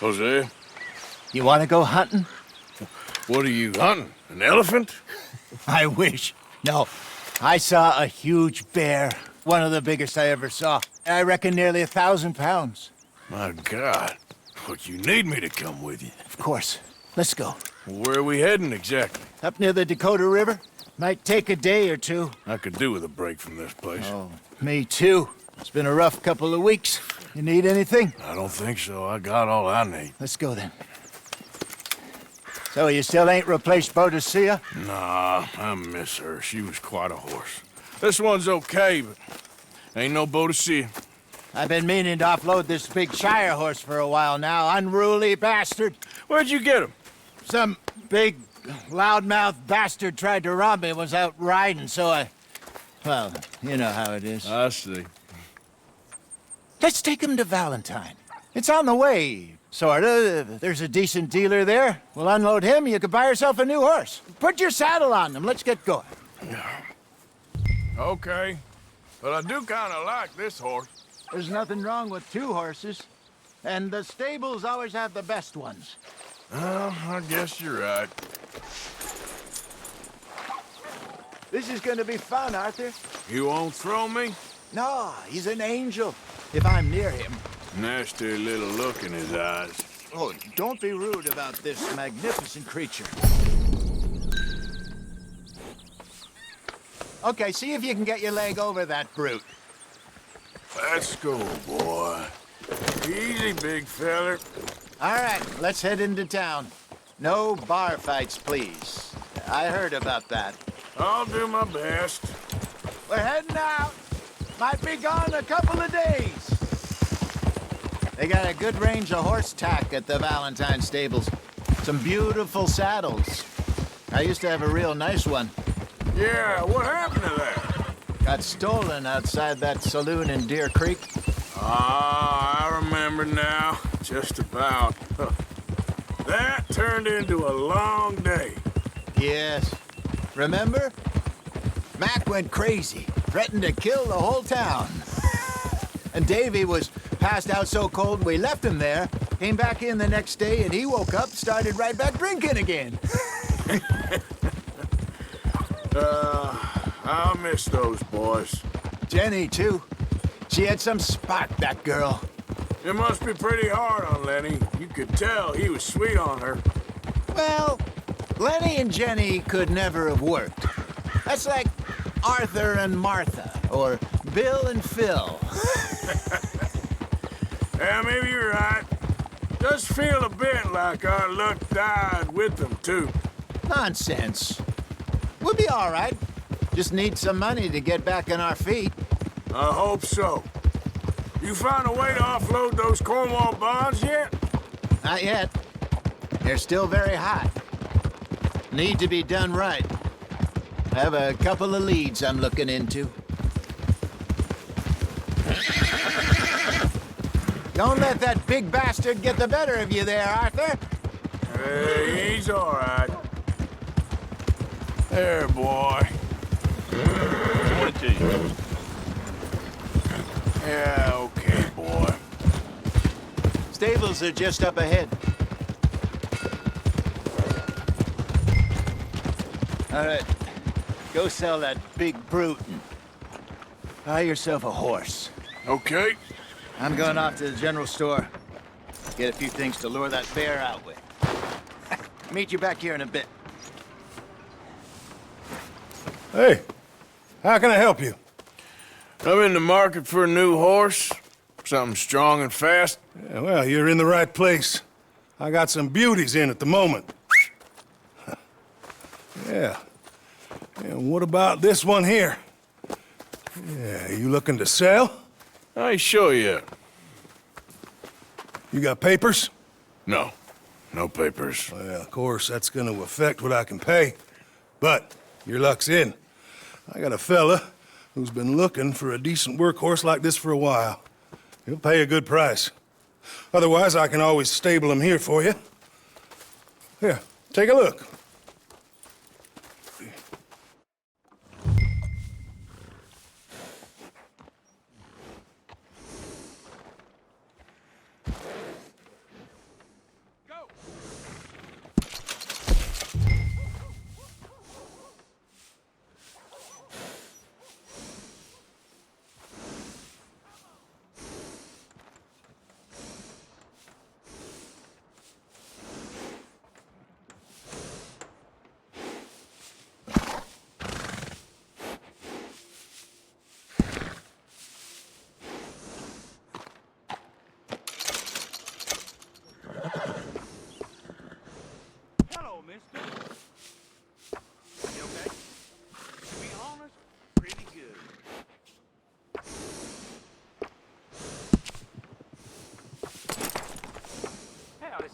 Jose, You want to go hunting? what are you hunting? An elephant? I wish. No. I saw a huge bear. One of the biggest I ever saw. I reckon nearly 1,000 pounds. My God. But you need me to come with you. Of course. Let's go. Where are we heading exactly? Up near the Dakota River. Might take a day or two. I could do with a break from this place. Oh, me too. It's been a rough couple of weeks. You need anything? I don't think so. I got all I need. Let's go then. So you still ain't replaced Boadicea? Nah, I miss her. She was quite a horse. This one's okay, but ain't no Boadicea. I've been meaning to offload this big Shire horse for a while now. Unruly bastard. Where'd you get him? Some big, loudmouth bastard tried to rob me, was out riding, so well, you know how it is. I see. Let's take him to Valentine. It's on the way, sorta. There's a decent dealer there. We'll unload him, you could buy yourself a new horse. Put your saddle on him, let's get going. Okay. But I do kind of like this horse. There's nothing wrong with two horses. And the stables always have the best ones. Well, I guess you're right. This is gonna be fun, Arthur. You won't throw me? No, he's an angel. If I'm near him. Nasty little look in his eyes. Oh, don't be rude about this magnificent creature. Okay, see if you can get your leg over that brute. Let's go, boy. Easy, big feller. All right, let's head into town. No bar fights, please. I heard about that. I'll do my best. We're heading out. Might be gone a couple of days. They got a good range of horse tack at the Valentine stables. Some beautiful saddles. I used to have a real nice one. Yeah, what happened to that? Got stolen outside that saloon in Deer Creek. Ah, I remember now. Just about. That turned into a long day. Yes. Remember? Mac went crazy, threatened to kill the whole town. And Davy was passed out so cold we left him there, came back in the next day, and he woke up, started right back drinking again. I'll miss those boys. Jenny, too. She had some spark, that girl. It must be pretty hard on Lenny. You could tell he was sweet on her. Well, Lenny and Jenny could never have worked. That's like Arthur and Martha, or Bill and Phil. Yeah, maybe you're right. Does feel a bit like our luck died with them, too. Nonsense. We'll be all right. Just need some money to get back on our feet. I hope so. You found a way to offload those Cornwall bonds yet? Not yet. They're still very hot. Need to be done right. I have a couple of leads I'm looking into. Don't let that big bastard get the better of you there, Arthur. Hey, he's all right. There, boy. 22. Yeah, okay, boy. Stables are just up ahead. All right. Go sell that big brute and buy yourself a horse. Okay. I'm going off to the general store. Get a few things to lure that bear out with. Meet you back here in a bit. Hey, how can I help you? I'm in the market for a new horse. Something strong and fast. Yeah, well, you're in the right place. I got some beauties in at the moment. Yeah. And what about this one here? Yeah, you looking to sell? I show you. You got papers? No. No papers. Well, of course, that's gonna affect what I can pay. But your luck's in. I got a fella who's been looking for a decent workhorse like this for a while. He'll pay a good price. Otherwise, I can always stable him here for you. Here, take a look.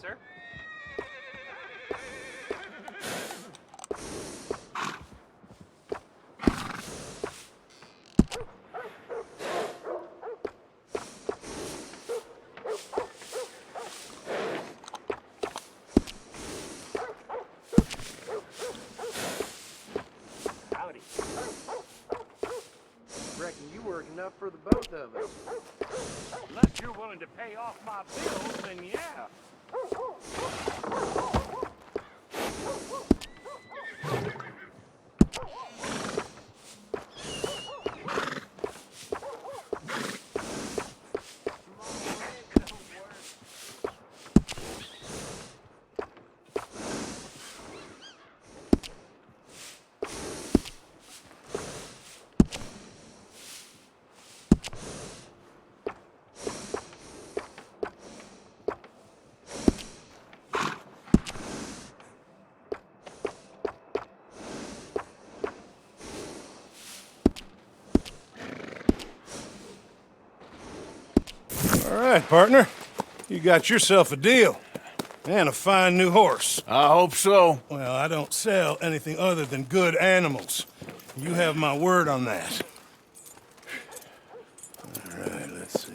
sir. Howdy. Reckon you work enough for the both of us. Unless you're willing to pay off my bills, then yeah. All right, partner. You got yourself a deal. And a fine new horse. I hope so. Well, I don't sell anything other than good animals. You have my word on that. All right, let's see.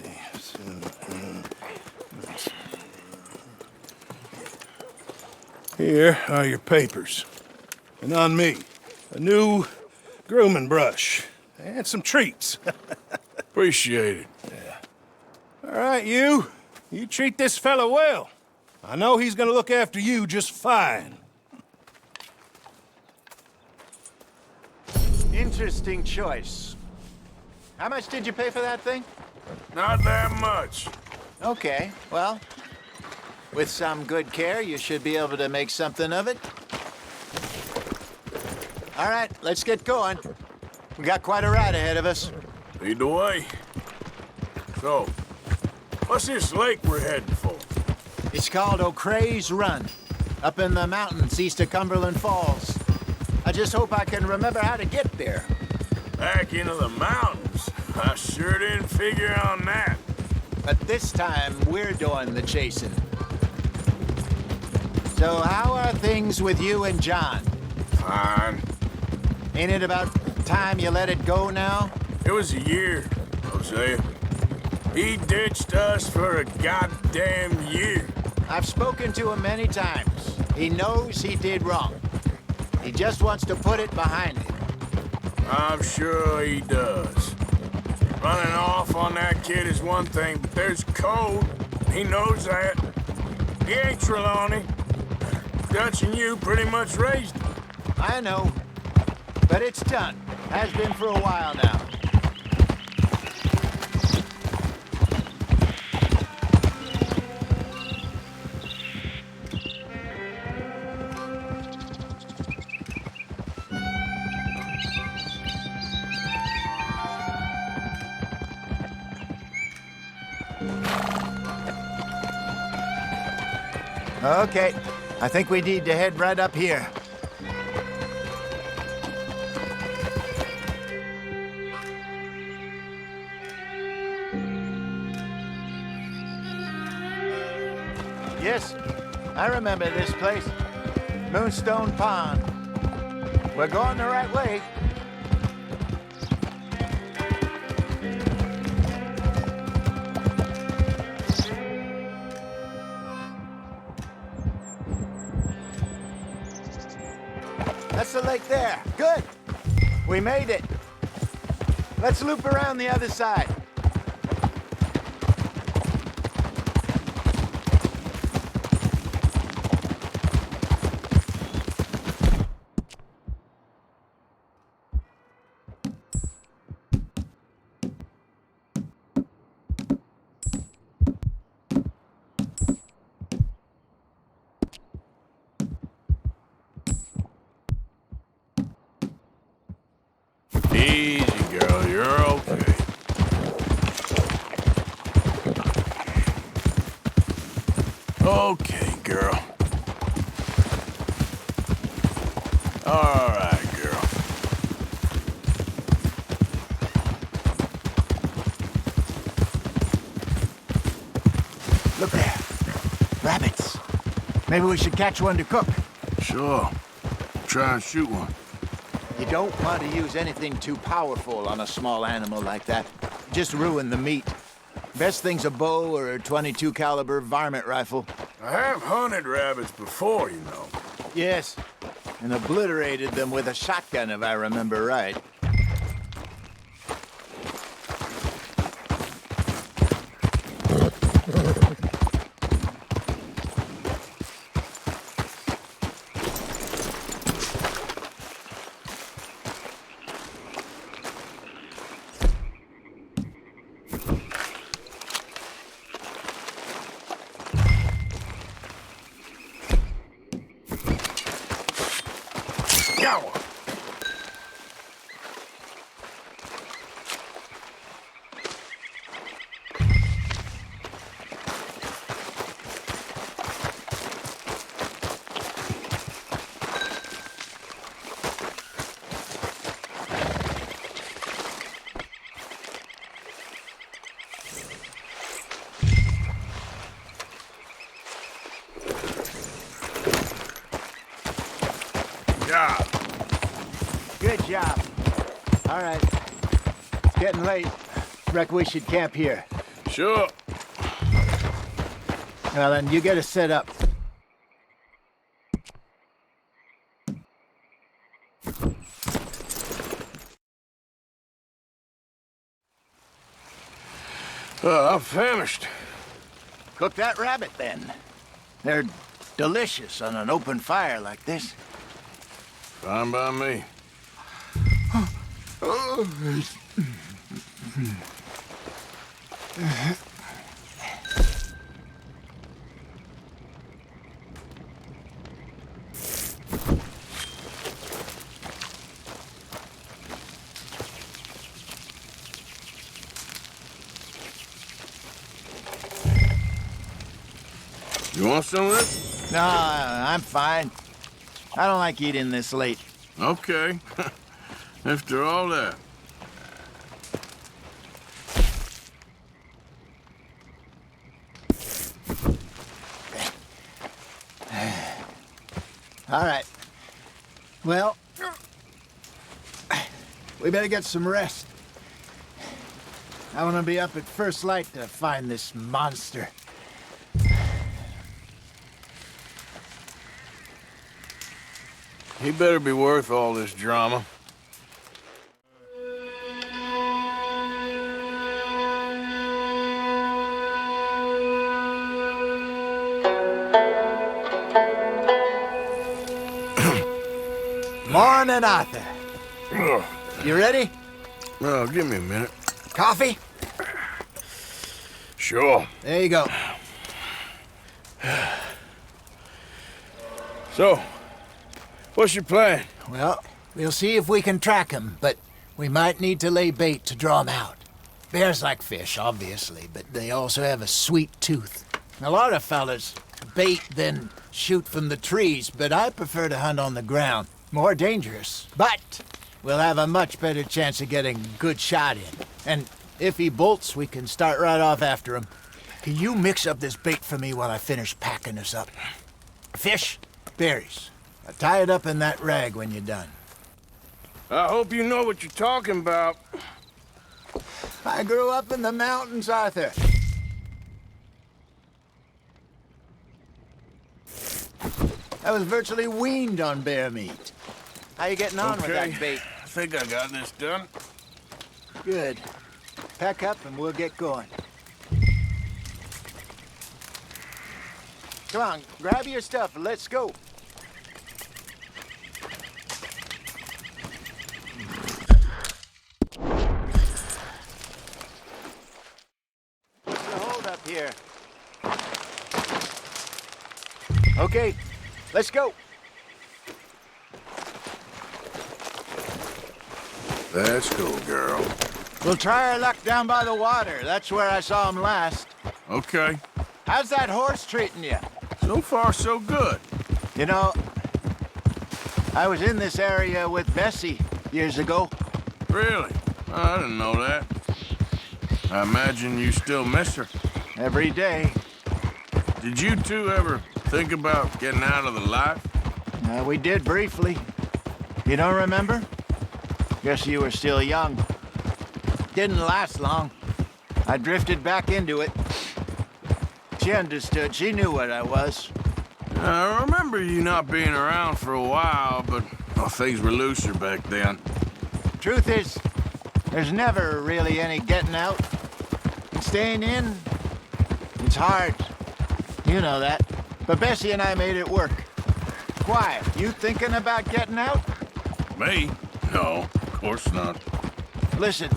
Here are your papers. And on me, a new grooming brush and some treats. Appreciate it. All right, you. You treat this fella well. I know he's gonna look after you just fine. Interesting choice. How much did you pay for that thing? Not that much. Okay, well, with some good care, you should be able to make something of it. All right, let's get going. We got quite a ride ahead of us. Lead the way. So, what's this lake we're heading for? It's called O'Creagh's Run, up in the mountains east of Cumberland Falls. I just hope I can remember how to get there. Back into the mountains? I sure didn't figure on that. But this time, we're doing the chasing. So how are things with you and John? Fine. Ain't it about time you let it go now? It was a year, Hosea. He ditched us for a goddamn year. I've spoken to him many times. He knows he did wrong. He just wants to put it behind him. I'm sure he does. Running off on that kid is one thing, but there's code. He knows that. He ain't Trelawney. Dutch and you pretty much raised him. I know. But it's done. Has been for a while now. Okay, I think we need to head right up here. Yes, I remember this place. Moonstone Pond. We're going the right way. That's the lake there. Good. We made it. Let's loop around the other side. Easy, girl. You're okay. Okay, girl. All right, girl. Look there. Rabbits. Maybe we should catch one to cook. Sure. Try and shoot one. You don't want to use anything too powerful on a small animal like that. Just ruin the meat. Best thing's a bow or a .22 caliber varmint rifle. I have hunted rabbits before, you know. Yes, and obliterated them with a shotgun, if I remember right. Yow! Yeah. Good job. All right. It's getting late. Reckon we should camp here. Sure. Well, then you get us set up. I'm famished. Cook that rabbit, then. They're delicious on an open fire like this. Fine by me. You want some of this? No, I'm fine. I don't like eating this late. Okay. After all that. All right. Well, we better get some rest. I want to be up at first light to find this monster. He better be worth all this drama. Morning, Arthur. You ready? Well, give me a minute. Coffee? Sure. There you go. So, what's your plan? Well, we'll see if we can track him, but we might need to lay bait to draw him out. Bears like fish, obviously, but they also have a sweet tooth. A lot of fellas bait, then shoot from the trees, but I prefer to hunt on the ground. More dangerous, but we'll have a much better chance of getting a good shot in. And if he bolts, we can start right off after him. Can you mix up this bait for me while I finish packing this up? Fish, berries. Now tie it up in that rag when you're done. I hope you know what you're talking about. I grew up in the mountains, Arthur. I was virtually weaned on bear meat. How you getting on with that bait? I think I got this done. Good. Pack up and we'll get going. Come on, grab your stuff and let's go. What's the hold up here? Okay, let's go. Let's go, girl. We'll try our luck down by the water. That's where I saw him last. Okay. How's that horse treating you? So far, so good. You know, I was in this area with Bessie years ago. Really? I didn't know that. I imagine you still miss her. Every day. Did you two ever think about getting out of the life? We did briefly. You don't remember? Guess you were still young. Didn't last long. I drifted back into it. She understood. She knew what I was. I remember you not being around for a while, but well, things were looser back then. Truth is, there's never really any getting out. And staying in, it's hard. You know that. But Bessie and I made it work. Why? You thinking about getting out? Me? No, of course not. Listen,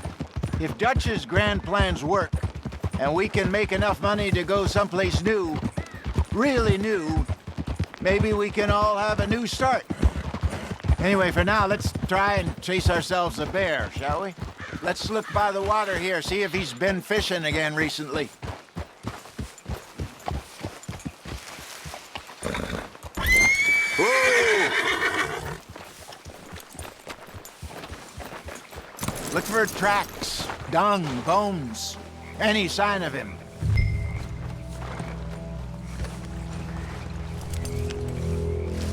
if Dutch's grand plans work, and we can make enough money to go someplace new, really new, maybe we can all have a new start. Anyway, for now, let's try and chase ourselves a bear, shall we? Let's look by the water here, see if he's been fishing again recently. Whoa! Look for tracks, dung, bones, any sign of him.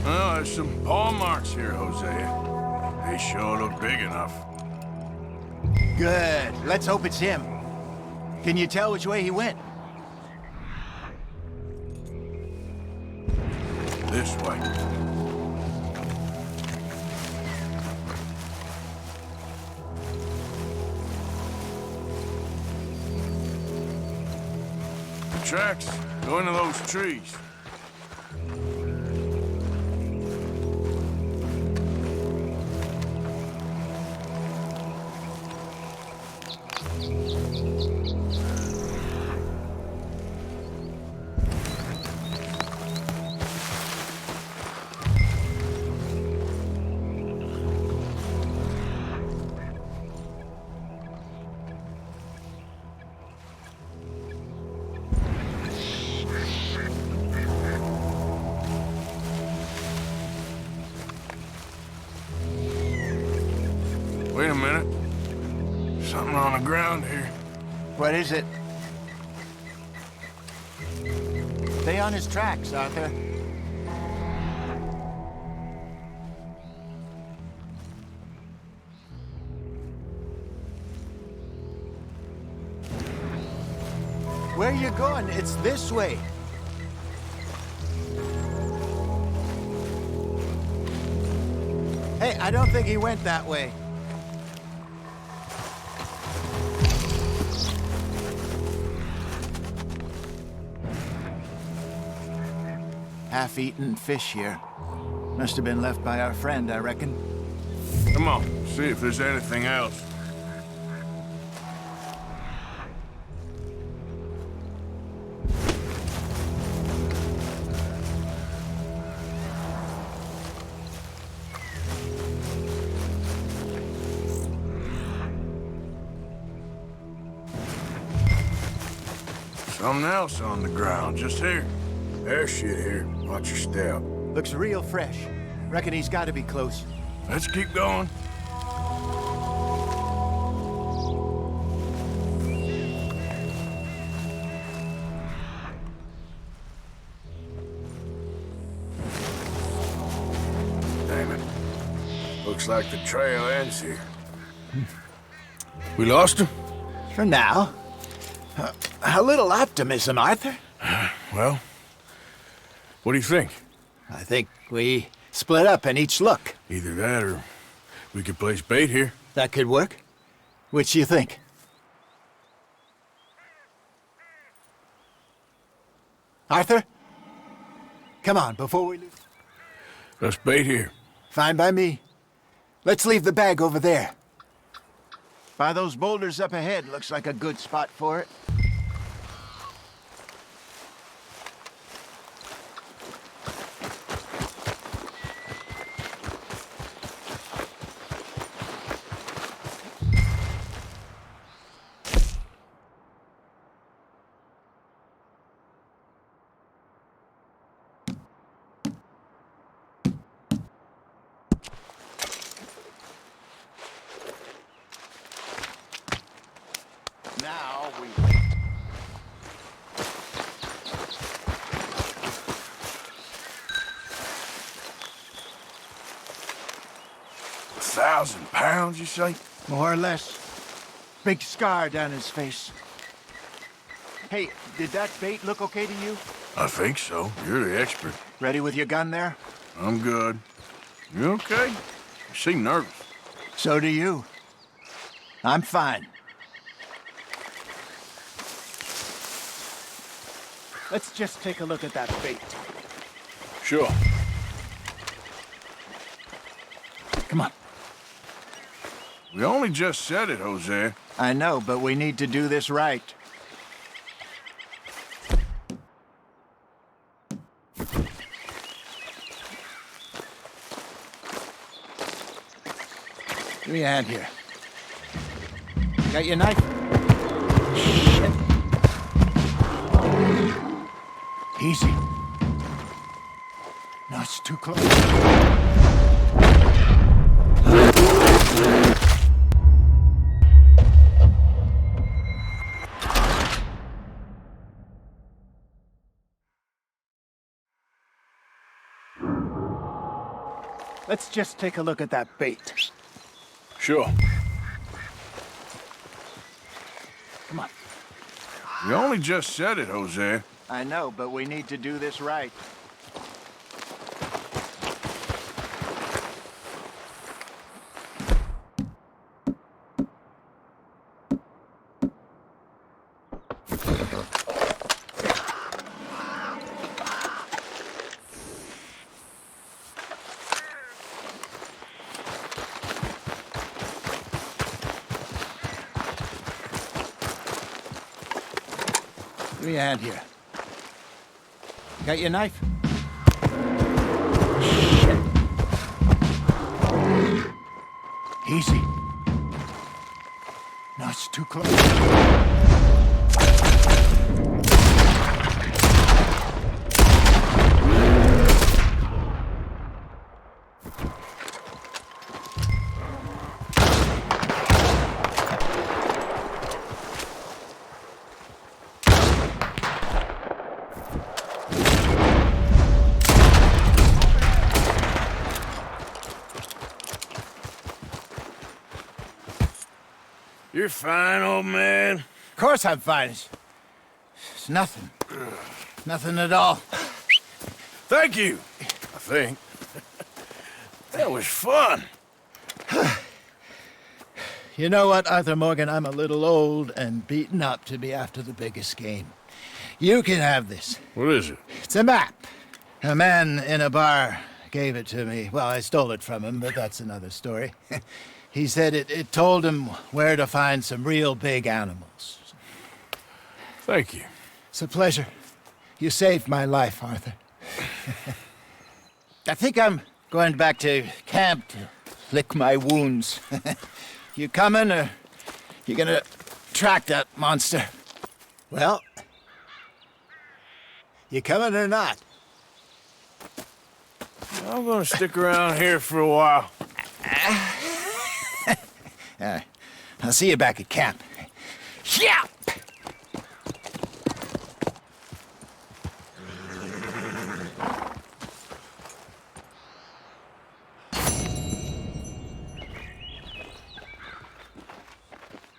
Well, there's some paw marks here, Hosea. They sure look big enough. Good. Let's hope it's him. Can you tell which way he went? This way. The tracks go into those trees. Wait a minute. Something on the ground here. What is it? Stay on his tracks, Arthur. Where are you going? It's this way. Hey, I don't think he went that way. Half-eaten fish here. Must have been left by our friend, I reckon. Come on, see if there's anything else. Something else on the ground, just here. There's shit here. Watch your step. Looks real fresh. Reckon he's got to be close. Let's keep going. Damn it. Looks like the trail ends here. We lost him? For now. A little optimism, Arthur. Well, what do you think? I think we split up and each look. Either that or we could place bait here. That could work. Which you think? Arthur? Come on, before we lose. Let's bait here. Fine by me. Let's leave the bag over there. By those boulders up ahead, looks like a good spot for it. Now we... 2,000 pounds, you say? More or less. Big scar down his face. Hey, did that bait look okay to you? I think so. You're the expert. Ready with your gun there? I'm good. You okay? You seem nervous. So do you. I'm fine. Let's just take a look at that bait. Sure. Come on. We only just said it, Jose. I know, but we need to do this right. Give me a hand here. Got your knife? Shit. Easy. No, it's too close. Let's just take a look at that bait. Sure. Come on. We only just said it, Jose. I know, but we need to do this right. Give me a hand here. Got your knife? Shit. Easy. No, it's too close. You're fine, old man. Of course I'm fine. It's nothing. Nothing at all. Thank you, I think. That was fun. You know what, Arthur Morgan? I'm a little old and beaten up to be after the biggest game. You can have this. What is it? It's a map. A man in a bar gave it to me. Well, I stole it from him, but that's another story. He said it told him where to find some real big animals. Thank you. It's a pleasure. You saved my life, Arthur. I think I'm going back to camp to lick my wounds. You coming, or you gonna track that monster? Well, you coming or not? I'm gonna stick around here for a while. I'll see you back at camp. Yeah!